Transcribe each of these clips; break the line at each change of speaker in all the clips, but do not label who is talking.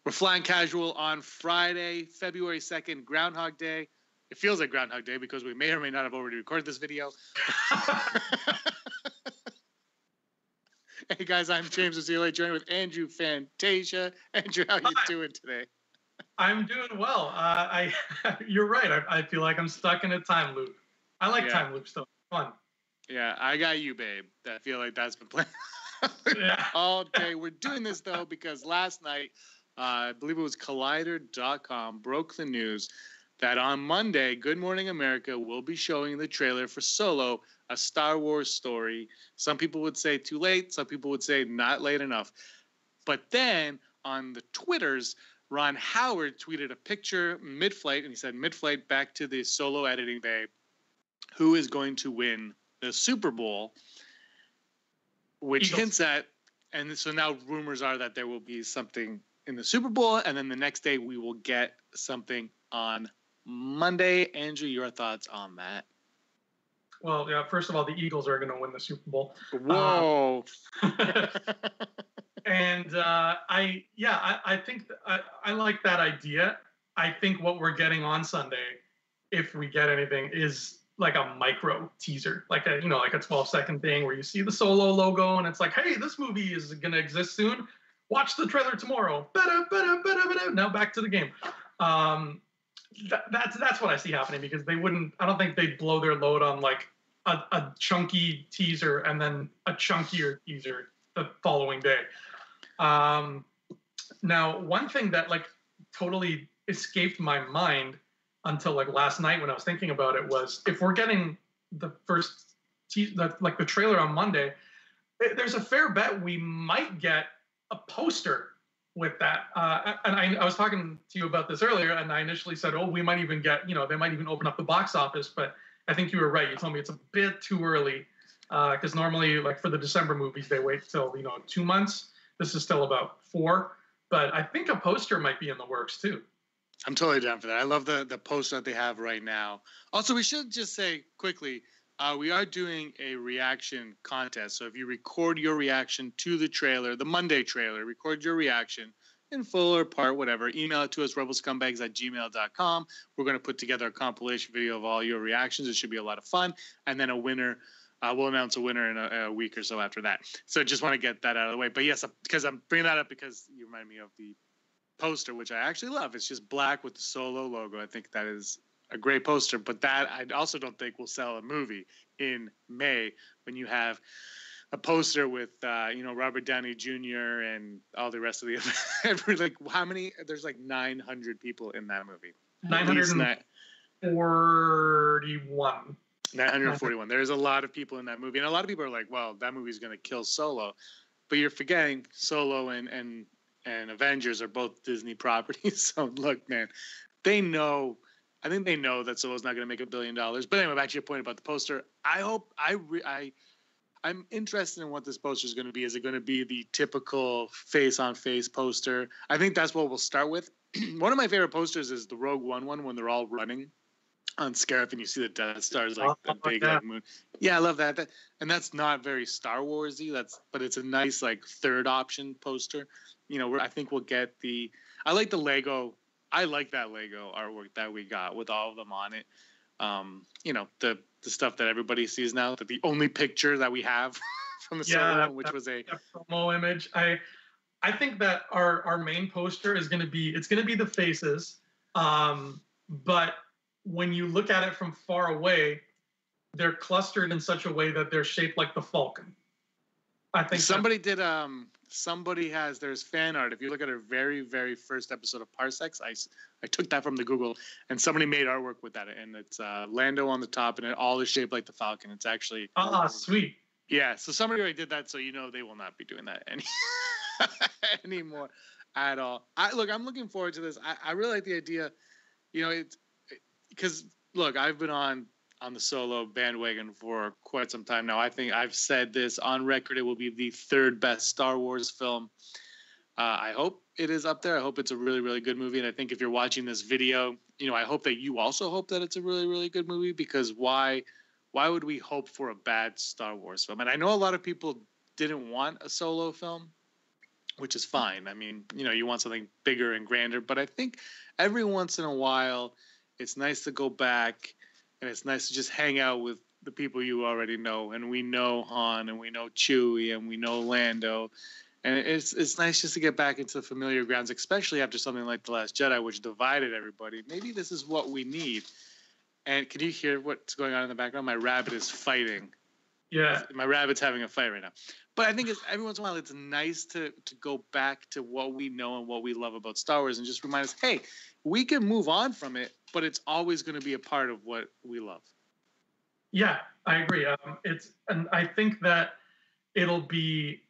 We're flying casual on Friday, February 2nd, Groundhog Day. It feels like Groundhog Day because we may or may not have already recorded this video. Hey guys, I'm James with CLA, joined with Andrew Fantasia. Andrew, how you doing today?
I'm doing well. You're right. I feel like I'm stuck in a time loop. I like time loops though. Fun.
Yeah, I got you, babe. I feel like that's been playing all day. We're doing this though because last night, I believe it was Collider.com broke the news that on Monday, Good Morning America will be showing the trailer for Solo, a Star Wars story. Some people would say too late. Some people would say not late enough. But then on the Twitters, Ron Howard tweeted a picture mid-flight, and he said, mid-flight back to the Solo editing bay, who is going to win the Super Bowl, which hints at, and so now rumors are that there will be something in the Super Bowl, and then the next day we will get something on Monday. Andrew, your thoughts on that?
Well, yeah. First of all, the Eagles are going to win the Super Bowl.
Whoa!
And I think I like that idea. I think what we're getting on Sunday, if we get anything, is like a micro teaser, like a 12-second thing where you see the Solo logo and it's like, hey, this movie is going to exist soon. Watch the trailer tomorrow. Now back to the game. That's what I see happening because they wouldn't. I don't think they'd blow their load on like a chunky teaser and then a chunkier teaser the following day. Now, one thing that like totally escaped my mind until like last night when I was thinking about it was if we're getting the first the trailer on Monday, there's a fair bet we might get a poster with that. And I was talking to you about this earlier, and I initially said, oh, we might even get, they might even open up the box office. But I think you were right. You told me it's a bit too early because normally, like for the December movies, they wait till 2 months. This is still about 4. But I think a poster might be in the works too.
I'm totally down for that. I love the poster that they have right now. Also, we should just say quickly, we are doing a reaction contest. So if you record your reaction to the trailer, the Monday trailer, record your reaction in full or part, whatever, email it to us, rebelscumbags@gmail.com. We're going to put together a compilation video of all your reactions. It should be a lot of fun. And then a winner. We'll announce a winner in a week or so after that. So just want to get that out of the way. But yes, because I'm bringing that up because you remind me of the poster, which I actually love. It's just black with the Solo logo. I think that is a great poster, but that I also don't think will sell a movie in May when you have a poster with Robert Downey Jr. and all the rest of the like how many? There's like 900 people in that movie.
941.
941. There's a lot of people in that movie, and a lot of people are like, "Well, that movie's going to kill Solo," but you're forgetting Solo and Avengers are both Disney properties. So look, man, they know. I think they know that Solo's not going to make $1 billion. But anyway, back to your point about the poster. I'm interested in what this poster is going to be. Is it going to be the typical face-on-face poster? I think that's what we'll start with. One of my favorite posters is the Rogue One one when they're all running on Scarif and you see the Death Stars like the big like, moon. Yeah, I love that. And that's not very Star Warsy. But it's a nice like third option poster. I think we'll get I like the Lego. I like that Lego artwork that we got with all of them on it. The stuff that everybody sees now, that the only picture that we have from the Solo, which was a
promo image. I think that our main poster is going to be the faces. But when you look at it from far away, they're clustered in such a way that they're shaped like the Falcon. I think there's fan art. If you look at our very, very first episode of Parsecs, I took that from the Google, and somebody made artwork with that, and it's Lando on the top, and it all is shaped like the Falcon. It's actually sweet.
Yeah, so somebody already did that, so they will not be doing that anymore at all. I'm looking forward to this. I really like the idea. Because look, I've been on the Solo bandwagon for quite some time now. I think I've said this on record. It will be the third best Star Wars film. I hope it is up there. I hope it's a really, really good movie. And I think if you're watching this video, I hope that you also hope that it's a really, really good movie, because why would we hope for a bad Star Wars film? And I know a lot of people didn't want a Solo film. which is fine. I mean, you want something bigger and grander, but I think every once in a while, it's nice to go back, and it's nice to just hang out with the people you already know. And we know Han, and we know Chewie, and we know Lando, and it's nice just to get back into familiar grounds, especially after something like The Last Jedi, which divided everybody. Maybe this is what we need. And can you hear what's going on in the background? My rabbit is fighting.
Yeah.
My rabbit's having a fight right now. But I think every once in a while, it's nice to go back to what we know and what we love about Star Wars and just remind us, hey, we can move on from it, but it's always going to be a part of what we love.
Yeah, I agree. And I think that it'll be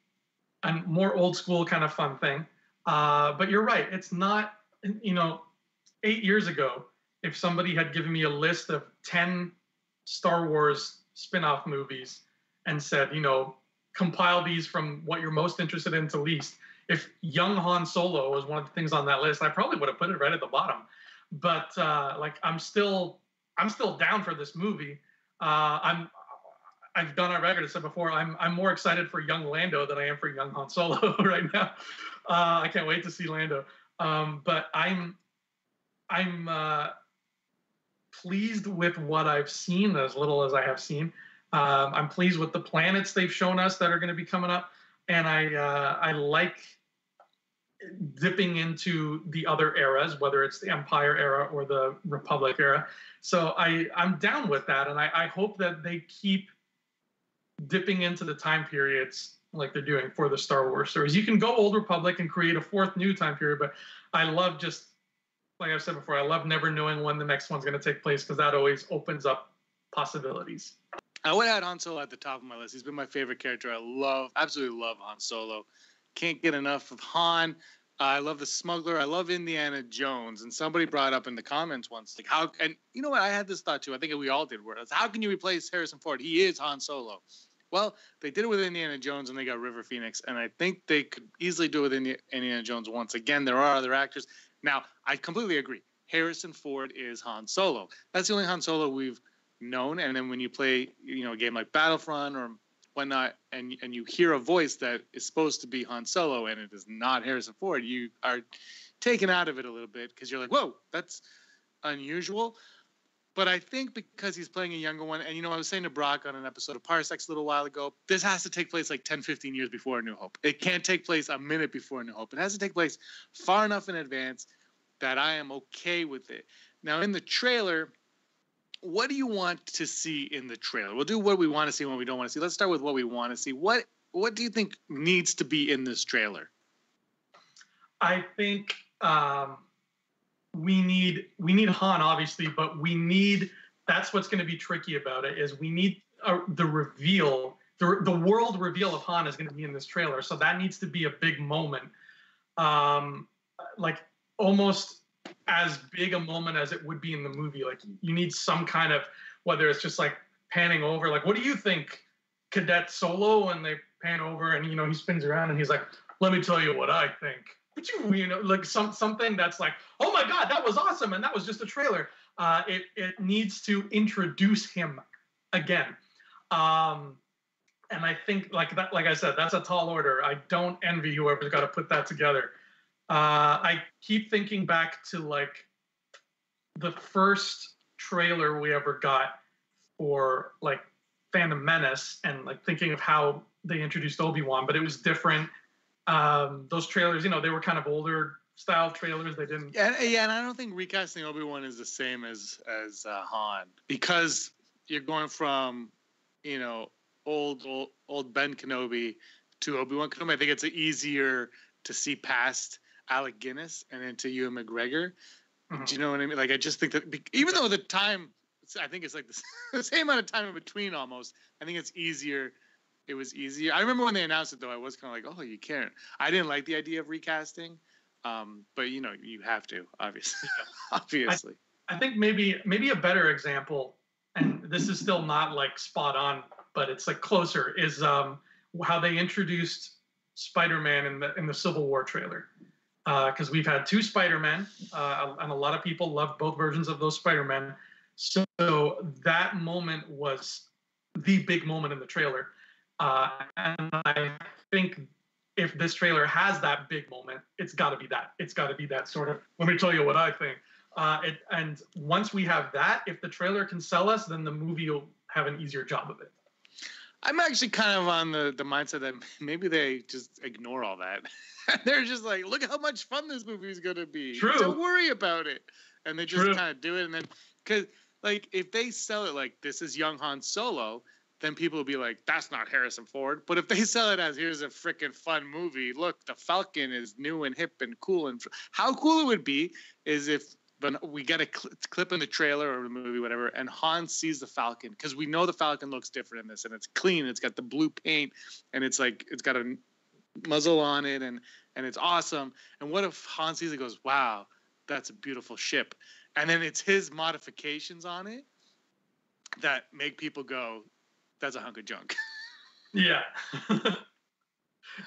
a more old school kind of fun thing. But you're right. It's not, 8 years ago, if somebody had given me a list of 10 Star Wars spin-off movies and said, compile these from what you're most interested in to least. If young Han Solo was one of the things on that list, I probably would have put it right at the bottom. But I'm still down for this movie. I've gone on record and said before, I'm more excited for young Lando than I am for young Han Solo right now. I can't wait to see Lando. But I'm pleased with what I've seen, as little as I have seen. I'm pleased with the planets they've shown us that are going to be coming up, and I like dipping into the other eras, whether it's the Empire era or the Republic era. So I'm down with that, and I hope that they keep dipping into the time periods like they're doing for the Star Wars stories. You can go Old Republic and create a fourth new time period, but I love just, like I've said before, I love never knowing when the next one's going to take place because that always opens up possibilities.
I would add Han Solo at the top of my list. He's been my favorite character. Absolutely love Han Solo. Can't get enough of Han. I love the smuggler. I love Indiana Jones. And somebody brought up in the comments once, like, how, and you know what? I had this thought too. I think we all did. Where how can you replace Harrison Ford? He is Han Solo. Well, they did it with Indiana Jones and they got River Phoenix. And I think they could easily do it with Indiana Jones once again. There are other actors. Now, I completely agree. Harrison Ford is Han Solo. That's the only Han Solo we've known. And then when you play, a game like Battlefront or whatnot, and you hear a voice that is supposed to be Han Solo and it is not Harrison Ford, you are taken out of it a little bit because you're like, whoa, that's unusual. But I think because he's playing a younger one, and I was saying to Brock on an episode of Parsecs a little while ago, this has to take place like 10, 15 years before A New Hope. It can't take place a minute before A New Hope. It has to take place far enough in advance that I am okay with it. Now, in the trailer, what do you want to see in the trailer? We'll do what we want to see and what we don't want to see. Let's start with what we want to see. What do you think needs to be in this trailer?
I think we need Han, obviously, but that's what's going to be tricky about it, is we need the reveal. The world reveal of Han is going to be in this trailer, so that needs to be a big moment. Like almost as big a moment as it would be in the movie. Like you need some kind of, whether it's just like panning over, like, what do you think, Cadet Solo? And they pan over and, he spins around and he's like, let me tell you what I think. But like something that's like, oh my God, that was awesome. And that was just a trailer. It needs to introduce him again. And I think like I said, that's a tall order. I don't envy whoever's got to put that together. I keep thinking back to like the first trailer we ever got for like Phantom Menace, and like thinking of how they introduced Obi-Wan, but it was different. Those trailers, they were kind of older style trailers. They didn't.
Yeah, and I don't think recasting Obi-Wan is the same as Han, because you're going from old Ben Kenobi to Obi-Wan Kenobi. I think it's easier to see past Alec Guinness and into Ewan McGregor. Mm-hmm. Do you know what I mean? Like, I just think that even though the time, I think it's like the same amount of time in between almost, I think it's easier. It was easier. I remember when they announced it, though, I was kind of like, oh, you can't. I didn't like the idea of recasting, but, you have to, obviously. Obviously.
I think maybe a better example, and this is still not, like, spot on, but it's, like, closer, is how they introduced Spider-Man in the Civil War trailer. Because we've had two Spider-Men, and a lot of people love both versions of those Spider-Men. So that moment was the big moment in the trailer. And I think if this trailer has that big moment, it's got to be that. It's got to be that sort of, let me tell you what I think. And once we have that, if the trailer can sell us, then the movie will have an easier job of it.
I'm actually kind of on the mindset that maybe they just ignore all that. They're just like, look how much fun this movie is going to be.
True.
Don't worry about it. And they just kind of do it. And then, because, like, if they sell it like, this is young Han Solo, then people will be like, that's not Harrison Ford. But if they sell it as, here's a freaking fun movie, look, the Falcon is new and hip and cool. And how cool it would be is if we get a clip in the trailer or the movie, whatever, and Han sees the Falcon, because we know the Falcon looks different in this, and it's clean. It's got the blue paint, and it's like, it's got a muzzle on it, and it's awesome. And what if Han sees it and goes, wow, that's a beautiful ship. And then it's his modifications on it that make people go, that's a hunk of junk.
Yeah.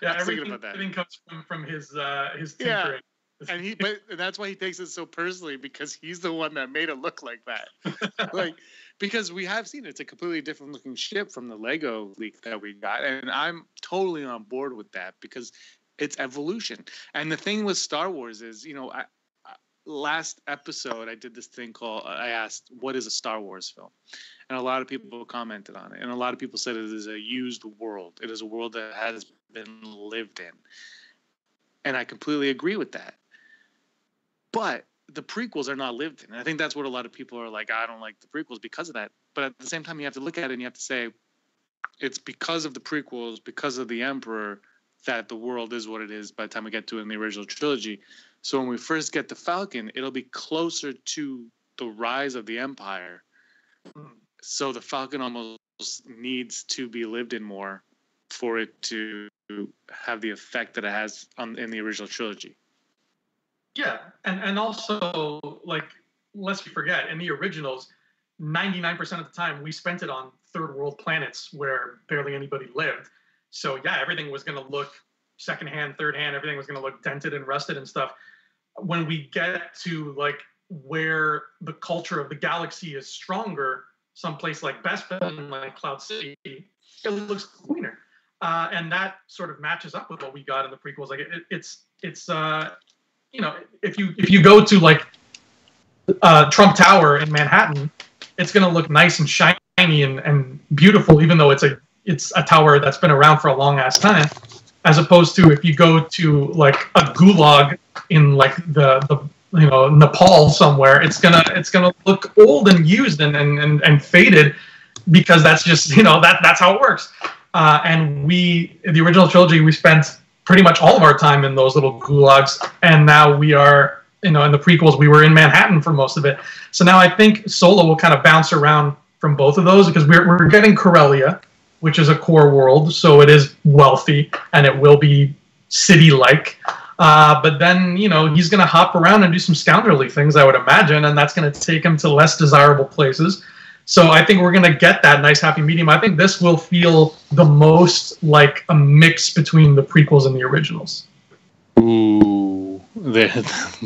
Yeah,
everything
comes from his tinkering.
And but that's why he takes it so personally, because he's the one that made it look like that. Like, because we have seen it's a completely different looking ship from the Lego leak that we got, and I'm totally on board with that because it's evolution. And the thing with Star Wars is, last episode I did this thing called, I asked, what is a Star Wars film? And a lot of people commented on it, and a lot of people said it is a used world. It is a world that has been lived in, and I completely agree with that. But the prequels are not lived in. And I think that's what a lot of people are like, I don't like the prequels because of that. But at the same time, you have to look at it and you have to say, it's because of the prequels, because of the Emperor, that the world is what it is by the time we get to it in the original trilogy. So when we first get the Falcon, it'll be closer to the rise of the Empire. So the Falcon almost needs to be lived in more for it to have the effect that it has in the original trilogy.
Yeah, and also, like, lest we forget, in the originals, 99% of the time we spent it on third world planets where barely anybody lived. So yeah, everything was going to look secondhand, third hand, everything was going to look dented and rusted and stuff. When we get to, like, where the culture of the galaxy is stronger, someplace like Bespin, like Cloud City, it looks cleaner. And that sort of matches up with what we got in the prequels. Like, it's if you go to, like, Trump Tower in Manhattan, it's going to look nice and shiny and beautiful, even though it's a tower that's been around for a long ass time. As opposed to if you go to, like, a gulag in, like, the Nepal somewhere, it's gonna look old and used and faded, because that's just that's how it works. And the original trilogy, we spent pretty much all of our time in those little gulags, and now we are, in the prequels, we were in Manhattan for most of it. So now I think Solo will kind of bounce around from both of those, because we're getting Corellia, which is a core world, so it is wealthy and it will be city-like. But then, he's going to hop around and do some scoundrelly things, I would imagine, and that's going to take him to less desirable places. So I think we're going to get that nice happy medium. I think this will feel the most like a mix between the prequels and the originals.
Ooh, that's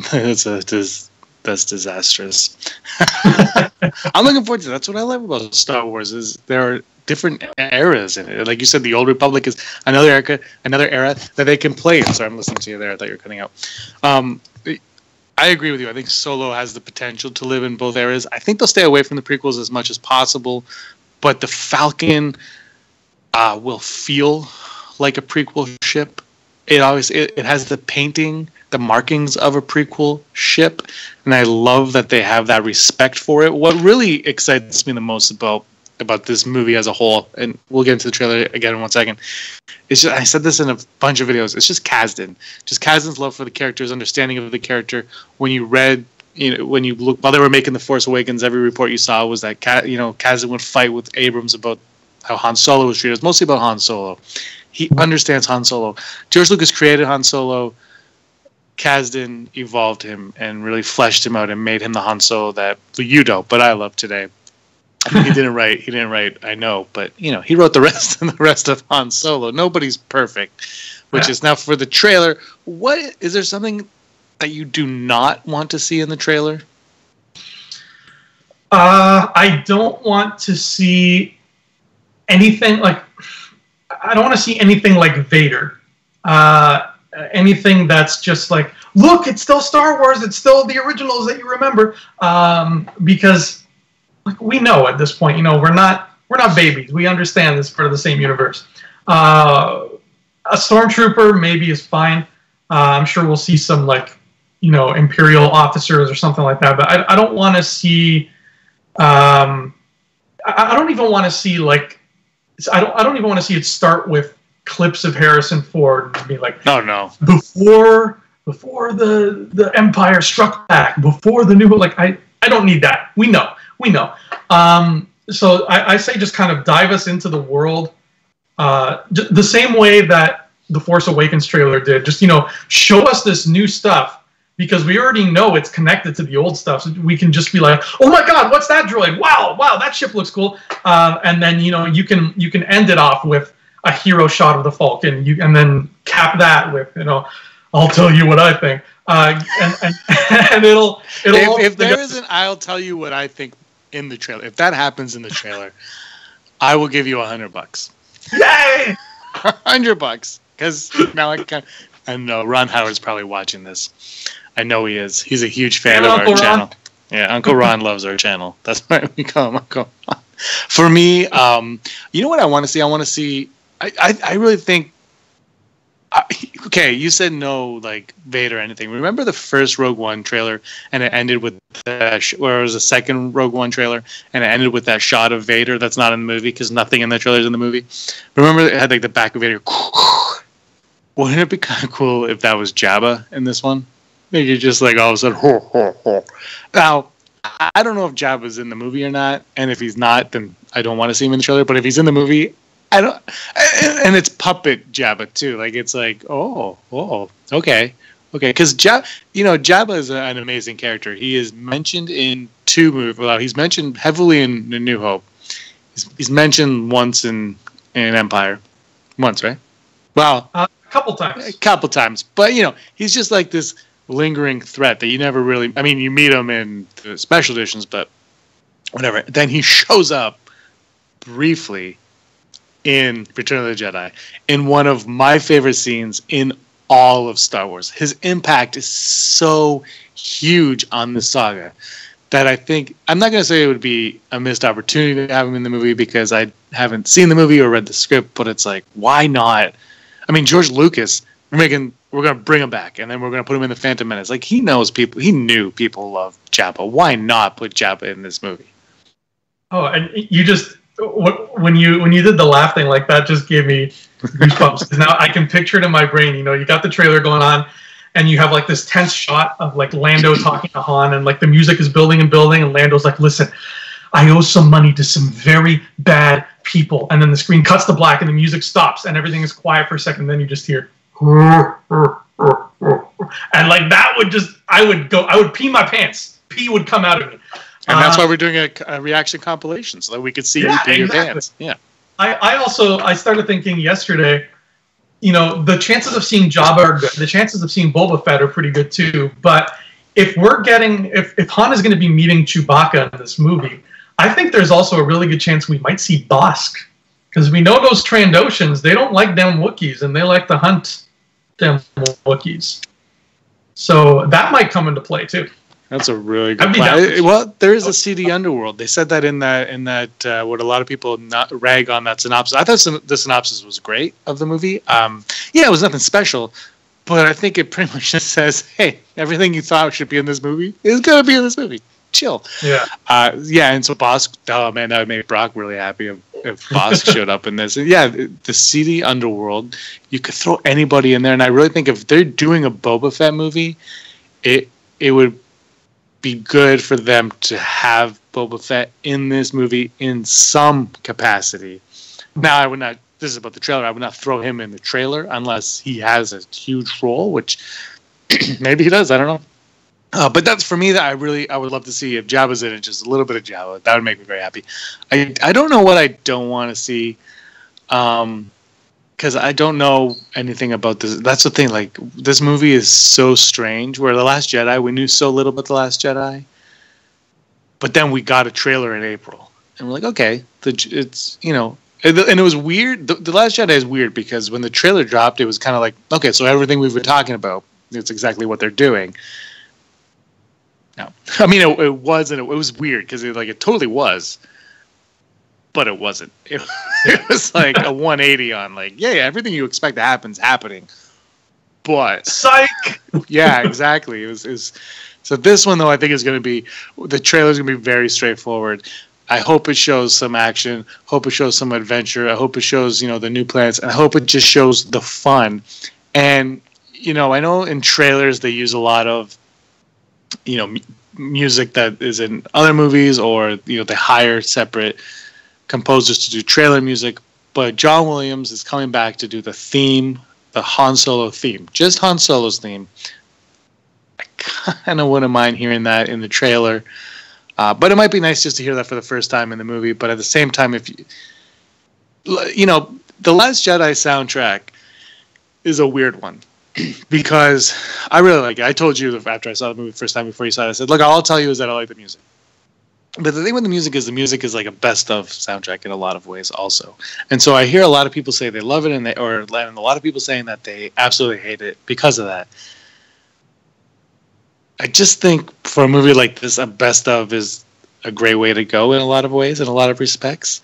disastrous. I'm looking forward to that. That's what I love about Star Wars, is there are different eras in it. Like you said, the Old Republic is another era that they can play in. Sorry, I'm listening to you there. I thought you were cutting out. I agree with you. I think Solo has the potential to live in both eras. I think they'll stay away from the prequels as much as possible, but the Falcon will feel like a prequel ship. It has the painting, the markings of a prequel ship, and I love that they have that respect for it. What really excites me the most about this movie as a whole, and we'll get into the trailer again in 1 second, it's just, I said this in a bunch of videos, it's just Kasdan's love for the character, his understanding of the character. When you read, when you look, while they were making The Force Awakens, every report you saw was that Kasdan would fight with Abrams about how Han Solo was treated. It's mostly about Han Solo. He understands Han Solo. George Lucas created Han Solo. Kasdan evolved him and really fleshed him out and made him the Han Solo that you don't, but I love today. He didn't write, I know, but he wrote the rest of Han Solo. Nobody's perfect, which is now for the trailer. What is there something that you do not want to see in the trailer?
I don't want to see anything like, I don't want to see anything like Vader. Uh, Anything that's just like, look, it's still Star Wars. It's still the originals that you remember. Because like, we know at this point, we're not babies. We understand this part of the same universe. A stormtrooper maybe is fine. I'm sure we'll see some like, Imperial officers or something like that. But I don't want to see. I don't even want to see like. I don't even want to see it start with clips of Harrison Ford and be like,
no,
before the Empire struck back, before the new, like I don't need that. We know. So I say just kind of dive us into the world, the same way that the Force Awakens trailer did. Just show us this new stuff because we already know it's connected to the old stuff. So we can just be like, oh my God, what's that droid? Wow, that ship looks cool. And then you can end it off with a hero shot of the Falcon, and then cap that with, I'll tell you what I think, and it'll.
If there isn't, I'll tell you what I think in the trailer. If that happens in the trailer, I will give you $100.
Yay!
$100, because now I know Ron Howard's probably watching this. I know he is. He's a huge fan of our channel. Yeah, Uncle Ron loves our channel. That's why we call him Uncle Ron. For me, you know what I want to see? I want to see. I really think. Okay, you said no, like Vader or anything. Remember the first Rogue One trailer, and it ended with where it was a second Rogue One trailer, and it ended with that shot of Vader that's not in the movie because nothing in the trailer is in the movie. Remember it had like the back of Vader. Wouldn't it be kind of cool if that was Jabba in this one? Like you're just like all of a sudden, ho, ho, ho. Now, I don't know if Jabba's in the movie or not, and if he's not, then I don't want to see him in the trailer. But if he's in the movie, I don't. And it's puppet Jabba too. Like it's like, okay, because Jabba is an amazing character. He is mentioned in 2 movies. Well, he's mentioned heavily in The New Hope. He's mentioned once in Empire, once, right? Well,
a couple times.
But he's just like this lingering threat that you never really. I mean, you meet him in the special editions, but whatever. Then he shows up briefly in Return of the Jedi in one of my favorite scenes in all of Star Wars. His impact is so huge on the saga that I think I'm not going to say it would be a missed opportunity to have him in the movie because I haven't seen the movie or read the script, but it's like, why not? I mean, George Lucas, we're going to bring him back, and then we're going to put him in the Phantom Menace. Like, he knew people love Jabba. Why not put Jabba in this movie?
Oh, and you just, when you did the laugh thing, like that just gave me goosebumps. Because now I can picture it in my brain. You got the trailer going on, and you have like this tense shot of like Lando talking to Han, and like the music is building, and Lando's like, listen, I owe some money to some very bad people. And then the screen cuts to black, and the music stops, and everything is quiet for a second. And then you just hear, and like that would just, I would pee my pants. Pee would come out of me.
And that's why we're doing a reaction compilation, so that we could see you pee your pants. Yeah.
I started thinking yesterday, the chances of seeing Jabba are good. The chances of seeing Boba Fett are pretty good too. But if Han is going to be meeting Chewbacca in this movie, I think there's also a really good chance we might see Bossk. Because we know those Trandoshans, they don't like them Wookiees, and they like to hunt them Wookiees. So that might come into play too.
That's a really good plan. Well, there is a seedy underworld. They said that in that what a lot of people rag on that synopsis. I thought the synopsis was great of the movie. It was nothing special, but I think it pretty much just says, hey, everything you thought should be in this movie is going to be in this movie. Chill.
Yeah.
And so Bossk, oh man, that would make Brock really happy if Bossk showed up in this. And yeah, the seedy underworld, you could throw anybody in there. And I really think if they're doing a Boba Fett movie, it would be good for them to have Boba Fett in this movie in some capacity. Now, I would not, this is about the trailer, I would not throw him in the trailer unless he has a huge role, which maybe he does, I don't know. But that's for me that I would love to see if Jabba's in it, just a little bit of Jabba. That would make me very happy. I don't know what I don't want to see, because I don't know anything about this. That's the thing. Like, this movie is so strange. Where The Last Jedi, we knew so little about The Last Jedi, but then we got a trailer in April, and we're like, okay, it's And it was weird. The Last Jedi is weird because when the trailer dropped, it was kind of like, okay, so everything we've been talking about, it's exactly what they're doing. No, I mean it was, and it was weird because it totally was, but it wasn't. It was like a 180 on yeah, everything you expect to happen's happening, but
psych.
Yeah, exactly. It was. So this one though, I think is going to be, the trailer is going to be very straightforward. I hope it shows some action. Hope it shows some adventure. I hope it shows the new planets, and I hope it just shows the fun. And I know in trailers they use a lot of music that is in other movies, or they hire separate composers to do trailer music. But John Williams is coming back to do the theme, the Han Solo theme, just Han Solo's theme. I kind of wouldn't mind hearing that in the trailer. But it might be nice just to hear that for the first time in the movie. But at the same time, if the Last Jedi soundtrack is a weird one because I really like it. I told you after I saw the movie the first time before you saw it, I said, look, all I'll tell you is that I like the music. But the thing with the music is like a best of soundtrack in a lot of ways also. And so I hear a lot of people say they love it, and a lot of people saying that they absolutely hate it because of that. I just think for a movie like this, a best of is a great way to go in a lot of ways, in a lot of respects.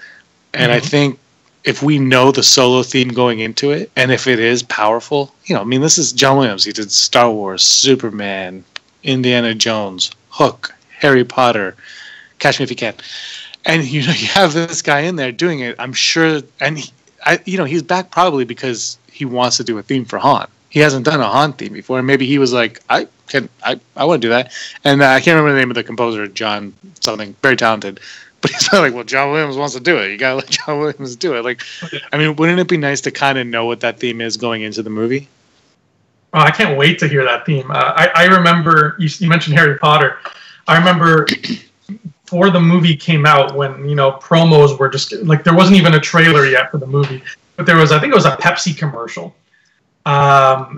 And I think if we know the Solo theme going into it, and if it is powerful, this is John Williams. He did Star Wars, Superman, Indiana Jones, Hook, Harry Potter, Catch Me If You Can. And, you have this guy in there doing it, I'm sure. And, he's back probably because he wants to do a theme for Han. He hasn't done a Han theme before, and maybe he was like, I want to do that. And I can't remember the name of the composer, John something, very talented. But he's not like, well, John Williams wants to do it. You got to let John Williams do it. Wouldn't it be nice to kind of know what that theme is going into the movie?
Oh, I can't wait to hear that theme. I remember, you mentioned Harry Potter. I remember before the movie came out, when, promos were just, there wasn't even a trailer yet for the movie. But I think it was a Pepsi commercial.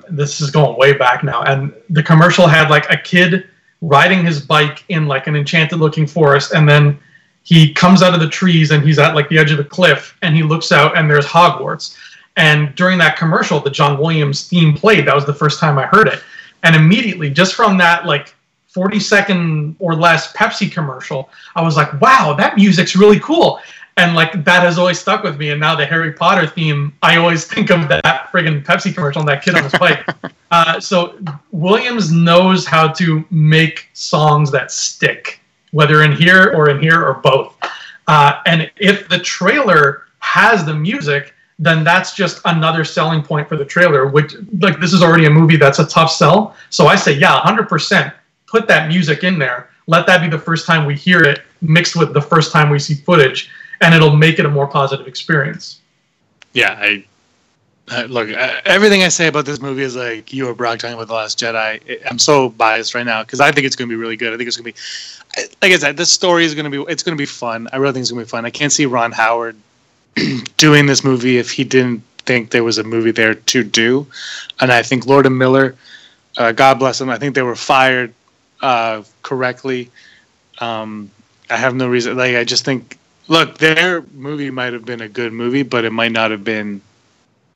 This is going way back now, and the commercial had a kid riding his bike in an enchanted looking forest, and then he comes out of the trees and he's at the edge of the cliff, and he looks out and there's Hogwarts. And during that commercial, the John Williams theme played. That was the first time I heard it, and immediately, just from that 40-second or less Pepsi commercial, I was like, wow, that music's really cool. And that has always stuck with me. And now the Harry Potter theme, I always think of that friggin' Pepsi commercial and that kid on his bike. So Williams knows how to make songs that stick, whether in here or both. And if the trailer has the music, then that's just another selling point for the trailer, which this is already a movie that's a tough sell. So I say, yeah, 100%, put that music in there. Let that be the first time we hear it, mixed with the first time we see footage. And it'll make it a more positive experience. Yeah,
look, everything I say about this movie is like you or Brock talking about The Last Jedi. I'm so biased right now because I think it's going to be really good. I think it's going to be, like I said, this story is going to be fun. I really think it's going to be fun. I can't see Ron Howard doing this movie if he didn't think there was a movie there to do. And I think Lord and Miller, God bless them, I think they were fired correctly. I have no reason. I just think, look, their movie might have been a good movie, but it might not have been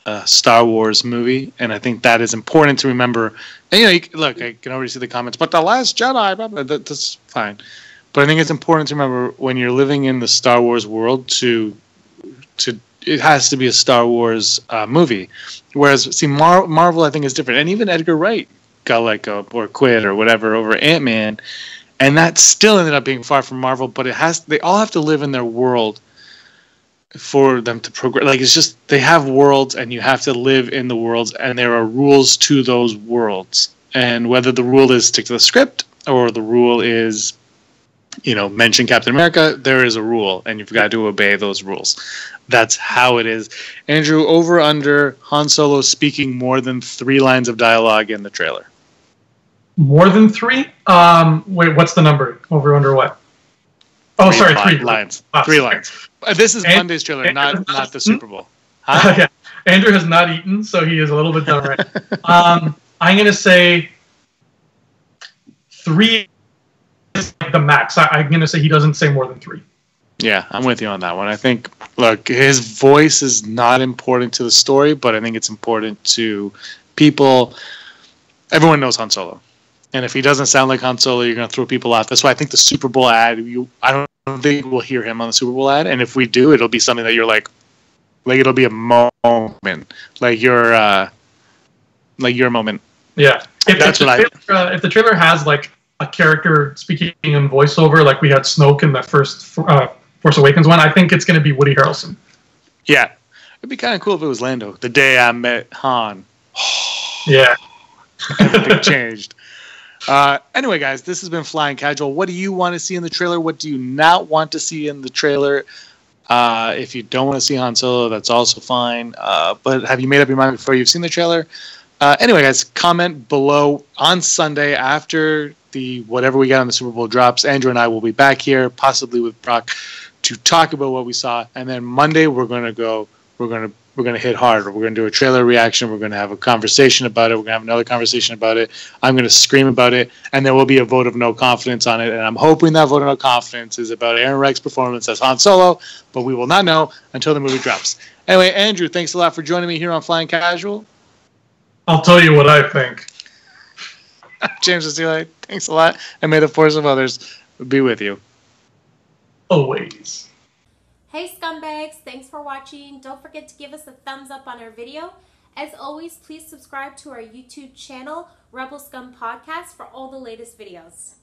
a Star Wars movie, and I think that is important to remember. And look, I can already see the comments, but The Last Jedi, blah, blah, that's fine. But I think it's important to remember when you're living in the Star Wars world, to it has to be a Star Wars movie. Whereas, see, Marvel, I think, is different, and even Edgar Wright got or quit or whatever over Ant-Man. And that still ended up being far from Marvel, but they all have to live in their world for them to progress. It's just, they have worlds and you have to live in the worlds, and there are rules to those worlds. And whether the rule is stick to the script or the rule is, mention Captain America, there is a rule and you've got to obey those rules. That's how it is. Andrew, over under Han Solo speaking more than 3 lines of dialogue in the trailer.
More than 3? Wait, what's the number? Over under what? Oh, 3
lines. 3 lines. This is Monday's trailer, not the Super Bowl.
Huh? Yeah. Andrew has not eaten, so he is a little bit dumb right now. I'm going to say 3 is the max. I'm going to say he doesn't say more than 3.
Yeah, I'm with you on that one. I think Look, his voice is not important to the story, but I think it's important to people. Everyone knows Han Solo. And if he doesn't sound like Han Solo, you're going to throw people off. That's why I think the Super Bowl ad, I don't think we'll hear him on the Super Bowl ad. And if we do, it'll be something that you're like it'll be a moment, like your moment.
Yeah.
That's what
if the trailer has like a character speaking in voiceover, like we had Snoke in the first Force Awakens one, I think it's going to be Woody Harrelson.
Yeah. It'd be kind of cool if it was Lando. The day I met Han.
Yeah.
Everything changed. Anyway, guys, this has been Flying Casual. What do you want to see in the trailer? What do you not want to see in the trailer? If you don't want to see Han Solo, that's also fine. But have you made up your mind before you've seen the trailer? Anyway, guys, comment below on Sunday after the whatever we got on the Super Bowl drops. Andrew and I will be back here, possibly with Brock, to talk about what we saw. And then Monday we're gonna hit hard. We're gonna do a trailer reaction. We're gonna have a conversation about it. We're gonna have another conversation about it. I'm gonna scream about it, and there will be a vote of no confidence on it. And I'm hoping that vote of no confidence is about Aaron Reich's performance as Han Solo, but we will not know until the movie drops. Anyway, Andrew, thanks a lot for joining me here on Flying Casual.
I'll tell you what I think.
James Vasili, thanks a lot, and may the force of others be with you.
Always.
Hey scumbags, thanks for watching. Don't forget to give us a thumbs up on our video. As always, please subscribe to our YouTube channel, Rebel Scum Podcast, for all the latest videos.